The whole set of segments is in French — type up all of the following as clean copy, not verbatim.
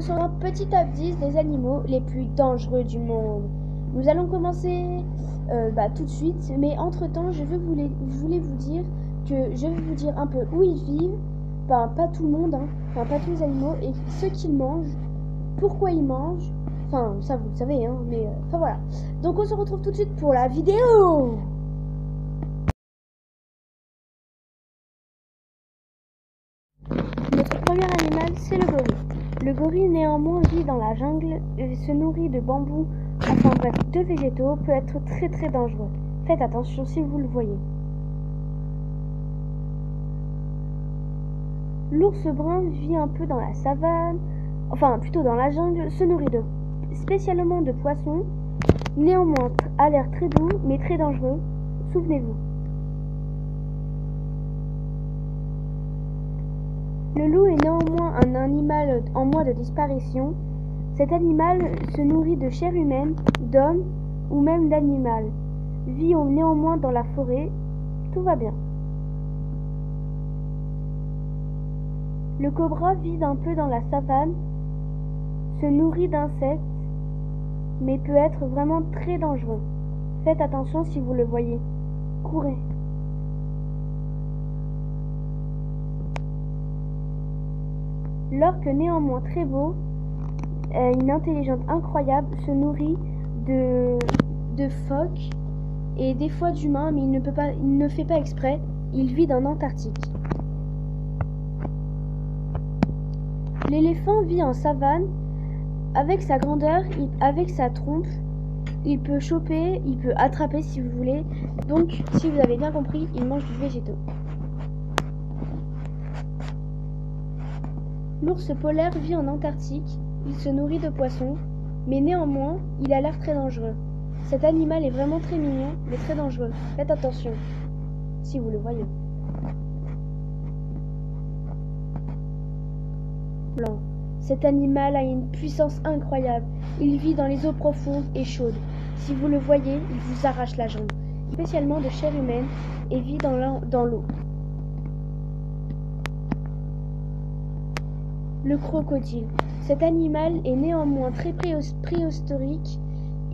sur un petit top 10 des animaux les plus dangereux du monde. Nous allons commencer tout de suite, mais entre temps je voulais vous dire que je vais vous dire un peu où ils vivent, pas tout le monde, pas tous les animaux, et ce qu'ils mangent, pourquoi ils mangent, ça vous le savez, mais voilà. Donc on se retrouve tout de suite pour la vidéo. Notre premier animal, c'est le gorille. Le gorille néanmoins vit dans la jungle et se nourrit de bambous, de végétaux, peut être très dangereux. Faites attention si vous le voyez. L'ours brun vit un peu dans la savane, plutôt dans la jungle, se nourrit spécialement de poissons, néanmoins a l'air très doux mais très dangereux, souvenez-vous. Le loup est néanmoins un animal en voie de disparition. Cet animal se nourrit de chair humaine, d'hommes ou même d'animal. Vit néanmoins dans la forêt, tout va bien. Le cobra vit un peu dans la savane, se nourrit d'insectes, mais peut être vraiment très dangereux. Faites attention si vous le voyez. Courez. L'orque, néanmoins très beau, une intelligence incroyable, se nourrit de phoques et des fois d'humains, mais il ne fait pas exprès. Il vit en Antarctique. L'éléphant vit en savane. Avec sa grandeur, avec sa trompe, il peut choper, il peut attraper si vous voulez. Donc, si vous avez bien compris, il mange du végétaux. L'ours polaire vit en Antarctique. Il se nourrit de poissons, mais néanmoins, il a l'air très dangereux. Cet animal est vraiment très mignon, mais très dangereux. Faites attention, si vous le voyez. Blanc. Cet animal a une puissance incroyable. Il vit dans les eaux profondes et chaudes. Si vous le voyez, il vous arrache la jambe. Spécialement de chair humaine et vit dans l'eau. Le crocodile. Cet animal est néanmoins très préhistorique.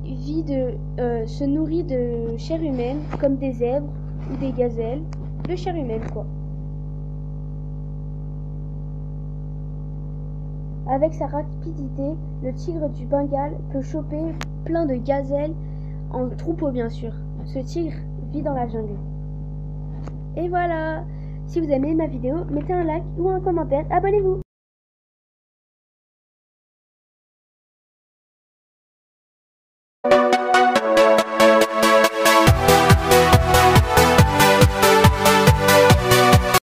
Se nourrit de chair humaine comme des zèbres ou des gazelles. De chair humaine quoi. Avec sa rapidité, le tigre du Bengale peut choper plein de gazelles en troupeau bien sûr. Ce tigre vit dans la jungle. Et voilà. Si vous aimez ma vidéo, mettez un like ou un commentaire, abonnez-vous.